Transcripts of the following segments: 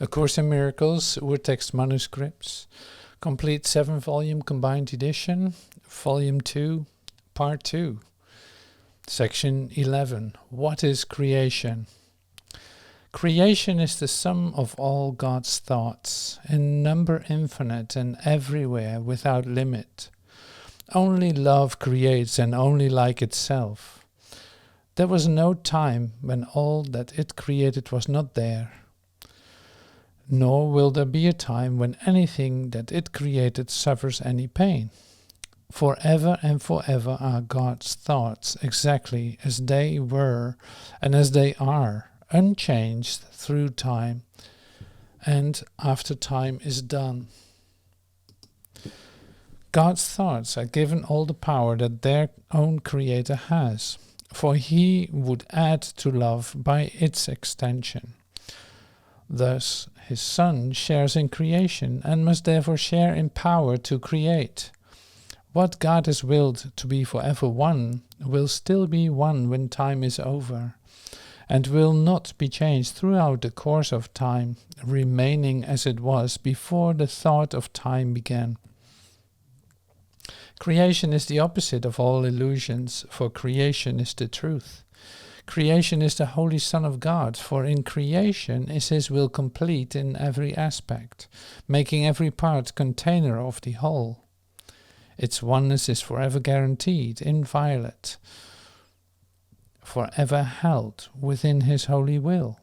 A Course in Miracles, Urtext Manuscripts, complete 7-volume combined edition, Volume 2, Part 2, Section 11. What is creation? Creation is the sum of all God's thoughts, in number infinite and everywhere without limit. Only love creates and only like itself. There was no time when all that it created was not there. Nor will there be a time when anything that it created suffers any pain. Forever and forever are God's thoughts exactly as they were and as they are, unchanged through time and after time is done. God's thoughts are given all the power that their own Creator has, for He would add to love by its extension. Thus, His Son shares in creation and must therefore share in power to create. What God has willed to be forever one will still be one when time is over, and will not be changed throughout the course of time, remaining as it was before the thought of time began. Creation is the opposite of all illusions, for creation is the truth. Creation is the Holy Son of God, for in creation is His will complete in every aspect, making every part container of the whole. Its oneness is forever guaranteed, inviolate, forever held within His holy will,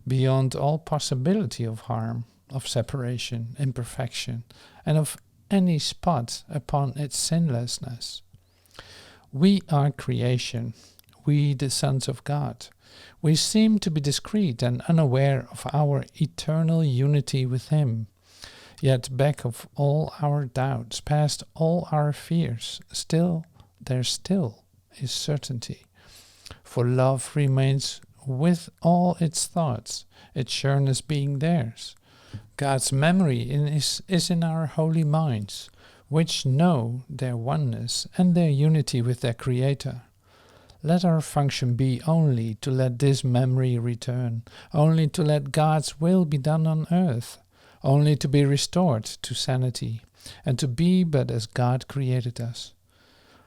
beyond all possibility of harm, of separation, imperfection, and of any spot upon its sinlessness. We are creation. We, the sons of God, we seem to be discreet and unaware of our eternal unity with Him. Yet back of all our doubts, past all our fears, there still is certainty. For love remains with all its thoughts, its sureness being theirs. God's memory is in our holy minds, which know their oneness and their unity with their Creator. Let our function be only to let this memory return, only to let God's will be done on earth, only to be restored to sanity, and to be but as God created us.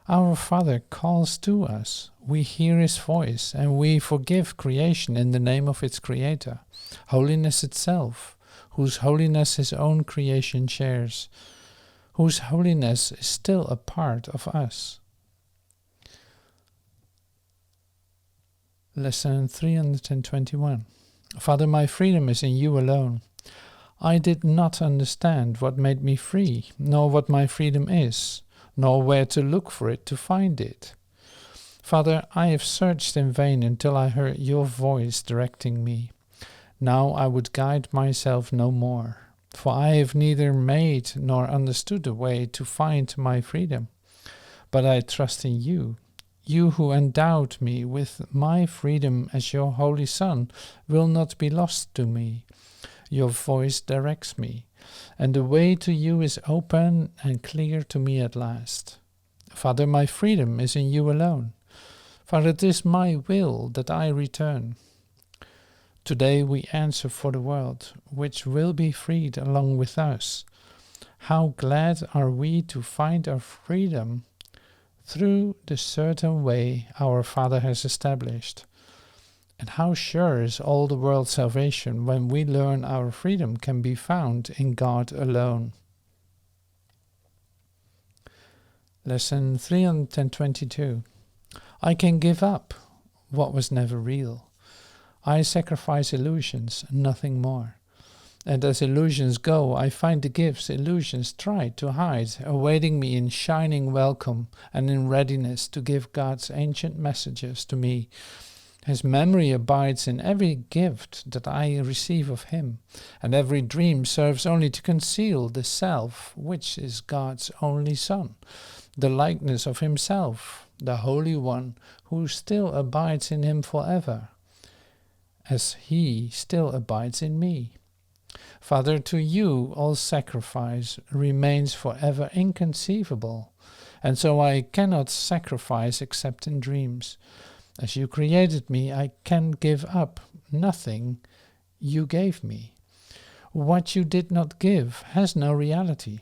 Our Father calls to us, we hear His voice, and we forgive creation in the name of its Creator, holiness itself, whose holiness His own creation shares, whose holiness is still a part of us. Lesson 321. Father, my freedom is in You alone. I did not understand what made me free, nor what my freedom is, nor where to look for it to find it. Father, I have searched in vain until I heard Your voice directing me. Now I would guide myself no more, for I have neither made nor understood a way to find my freedom. But I trust in You. You who endowed me with my freedom as Your Holy Son will not be lost to me. Your voice directs me, and the way to You is open and clear to me at last. Father, my freedom is in You alone. Father, it is my will that I return. Today we answer for the world, which will be freed along with us. How glad are we to find our freedom through the certain way our Father has established. And how sure is all the world's salvation when we learn our freedom can be found in God alone. Lesson 322. I can give up what was never real. I sacrifice illusions, nothing more. And as illusions go, I find the gifts illusions try to hide, awaiting me in shining welcome and in readiness to give God's ancient messages to me. His memory abides in every gift that I receive of Him, and every dream serves only to conceal the self, which is God's only Son, the likeness of Himself, the Holy One, who still abides in Him forever, as He still abides in me. Father, to You all sacrifice remains forever inconceivable, and so I cannot sacrifice except in dreams. As You created me, I can give up nothing You gave me. What you did not give has no reality.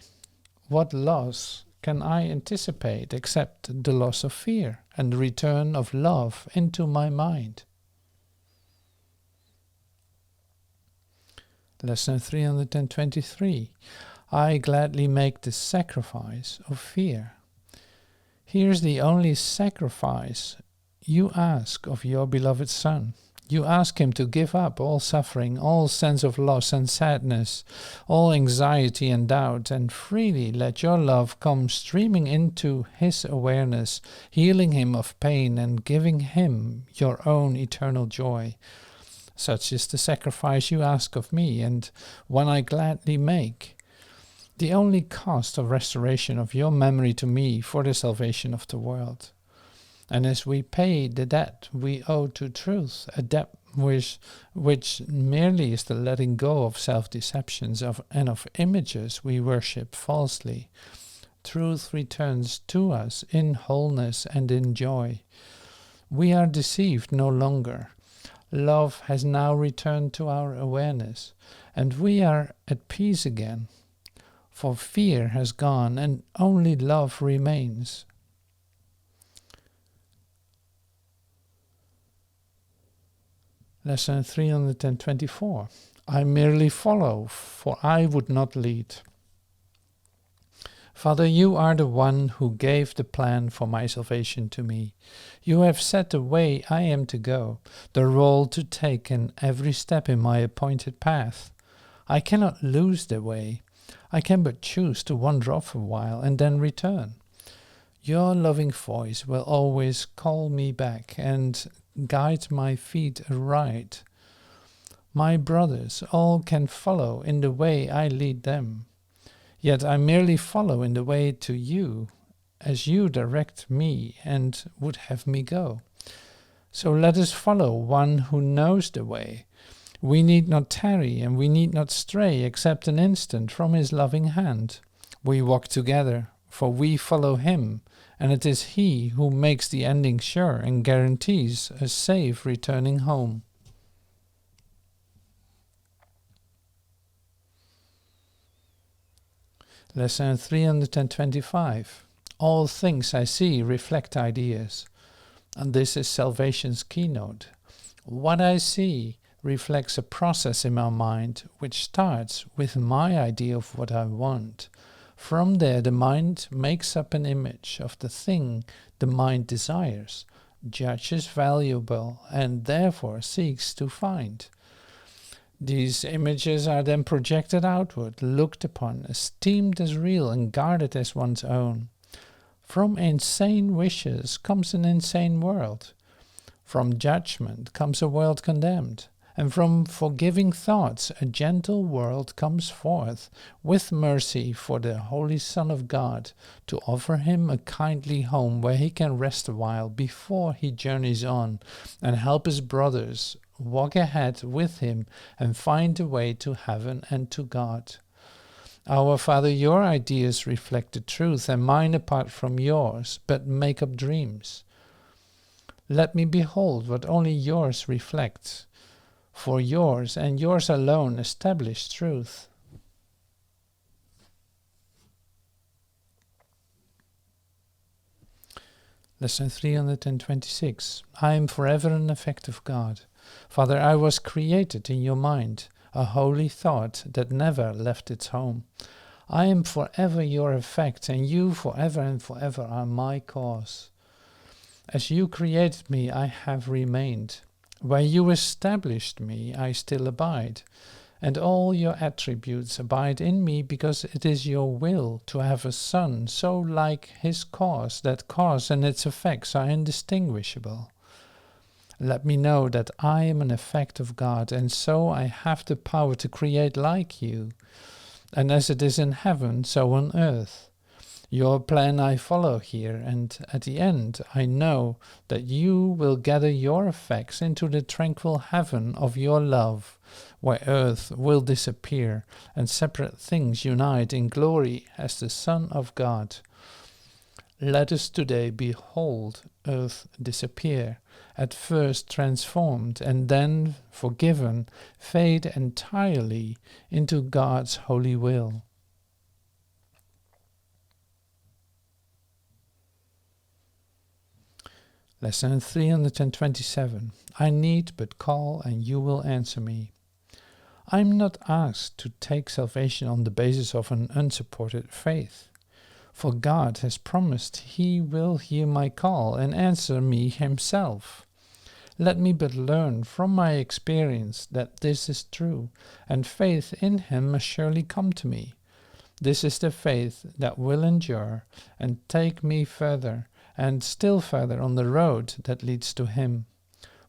What loss can I anticipate except the loss of fear and the return of love into my mind? Lesson 323. I gladly make the sacrifice of fear. Here's the only sacrifice you ask of your beloved Son. You ask him to give up all suffering, all sense of loss and sadness, all anxiety and doubt, and freely let your love come streaming into his awareness, healing him of pain and giving him your own eternal joy. Such is the sacrifice you ask of me, and one I gladly make. The only cost of restoration of your memory to me for the salvation of the world. And as we pay the debt we owe to truth, a debt which merely is the letting go of self-deceptions and of images we worship falsely, truth returns to us in wholeness and in joy. We are deceived no longer. Love has now returned to our awareness, and we are at peace again. For fear has gone, and only love remains. Lesson 324. I merely follow, for I would not lead. Father, you are the one who gave the plan for my salvation to me. You have set the way I am to go, the role to take in every step in my appointed path. I cannot lose the way. I can but choose to wander off a while and then return. Your loving voice will always call me back and guide my feet aright. My brothers all can follow in the way I lead them. Yet I merely follow in the way to you, as you direct me and would have me go. So let us follow one who knows the way. We need not tarry, and we need not stray except an instant from his loving hand. We walk together, for we follow him, and it is he who makes the ending sure and guarantees a safe returning home. Lesson 325. All things I see reflect ideas, and this is salvation's keynote. What I see reflects a process in my mind which starts with my idea of what I want. From there the mind makes up an image of the thing the mind desires, judges valuable, and therefore seeks to find. These images are then projected outward, looked upon, esteemed as real and guarded as one's own. From insane wishes comes an insane world. From judgment comes a world condemned. And from forgiving thoughts a gentle world comes forth, with mercy for the Holy Son of God, to offer him a kindly home where he can rest a while before he journeys on, and help his brothers walk ahead with him and find the way to heaven and to God. Our Father, your ideas reflect the truth, and mine apart from yours, but make up dreams. Let me behold what only yours reflects, for yours and yours alone establish truth. Lesson 326. I am forever an effect of God. Father, I was created in your mind, a holy thought that never left its home. I am forever your effect, and you forever and forever are my cause. As you created me, I have remained. Where you established me, I still abide, and all your attributes abide in me, because it is your will to have a Son so like his cause that cause and its effects are indistinguishable. Let me know that I am an effect of God, and so I have the power to create like you, and as it is in heaven, so on earth. Your plan I follow here, and at the end I know that you will gather your effects into the tranquil heaven of your love, where earth will disappear and separate things unite in glory as the Son of God. Let us today behold earth disappear, at first transformed and then forgiven, fade entirely into God's holy will. Lesson 327. I need but call and you will answer me. I am not asked to take salvation on the basis of an unsupported faith. For God has promised He will hear my call and answer me Himself. Let me but learn from my experience that this is true, and faith in Him must surely come to me. This is the faith that will endure and take me further and still further on the road that leads to Him.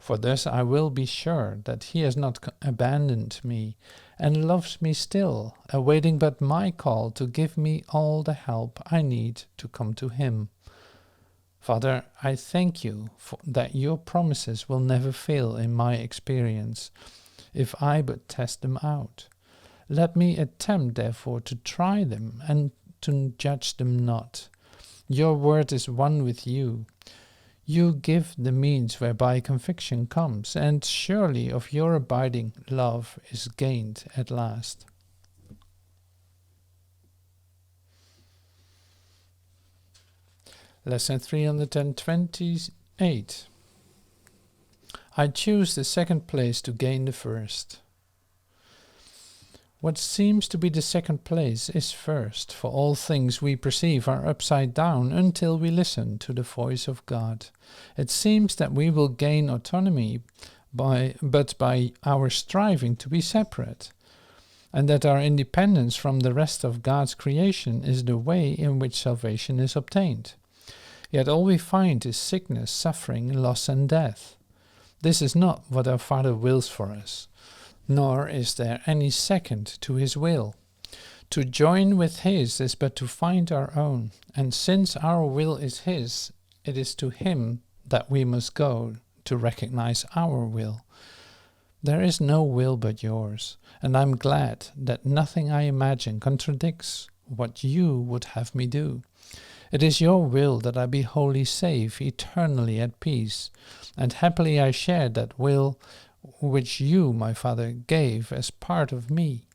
For thus I will be sure that He has not abandoned me and loves me still, awaiting but my call to give me all the help I need to come to Him. Father, I thank you that your promises will never fail in my experience, if I but test them out. Let me attempt, therefore, to try them and to judge them not. Your word is one with you. You give the means whereby conviction comes, and surely of your abiding love is gained at last. Lesson 328. I choose the second place to gain the first. What seems to be the second place is first, for all things we perceive are upside down until we listen to the voice of God. It seems that we will gain autonomy by our striving to be separate, and that our independence from the rest of God's creation is the way in which salvation is obtained. Yet all we find is sickness, suffering, loss and death. This is not what our Father wills for us, nor is there any second to His will. To join with His is but to find our own, and since our will is His, it is to Him that we must go to recognize our will. There is no will but yours, and I'm glad that nothing I imagine contradicts what you would have me do. It is your will that I be wholly safe, eternally at peace, and happily I share that will which you, my Father, gave as part of me.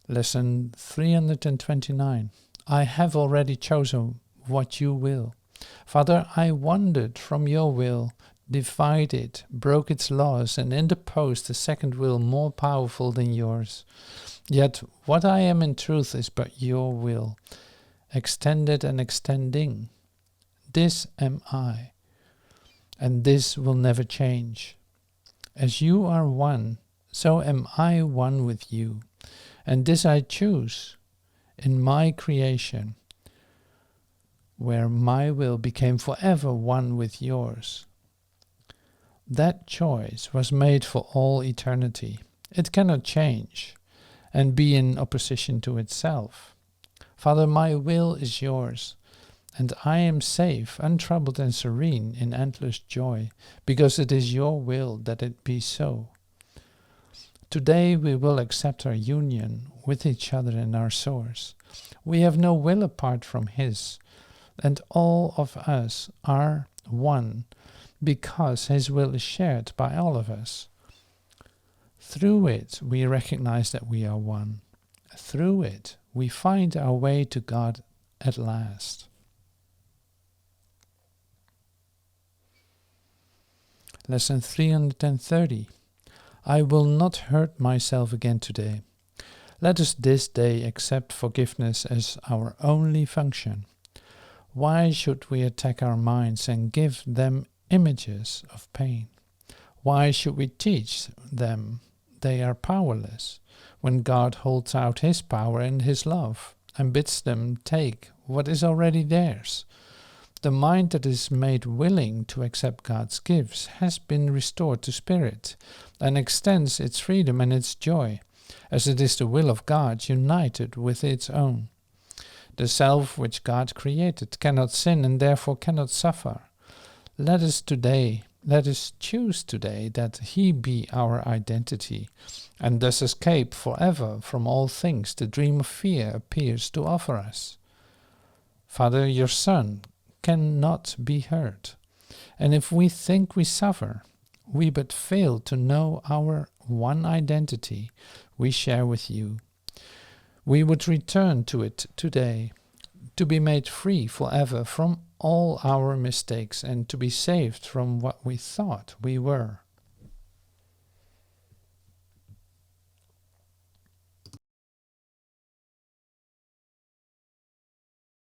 Lesson 329. I have already chosen what you will. Father, I wandered from your will, defied it, broke its laws, and interposed a second will more powerful than yours. Yet what I am in truth is but your will, extended and extending. This am I, and this will never change. As you are one, so am I one with you, and this I choose in my creation, where my will became forever one with yours. That choice was made for all eternity. It cannot change and be in opposition to itself. Father, my will is yours, and I am safe, untroubled and serene in endless joy, because it is your will that it be so. Today we will accept our union with each other in our source. We have no will apart from His, and all of us are one, because His will is shared by all of us. Through it we recognize that we are one. Through it we find our way to God at last. Lesson 330. I will not hurt myself again today. Let us this day accept forgiveness as our only function. Why should we attack our minds and give them images of pain? Why should we teach them they are powerless, when God holds out His power and His love and bids them take what is already theirs? The mind that is made willing to accept God's gifts has been restored to spirit and extends its freedom and its joy, as it is the will of God united with its own. The self which God created cannot sin and therefore cannot suffer. Let us today Let us choose today that he be our identity, and thus escape forever from all things the dream of fear appears to offer us. Father, your Son cannot be hurt, and if we think we suffer, we but fail to know our one identity we share with you. We would return to it today, to be made free forever from all our mistakes and to be saved from what we thought we were.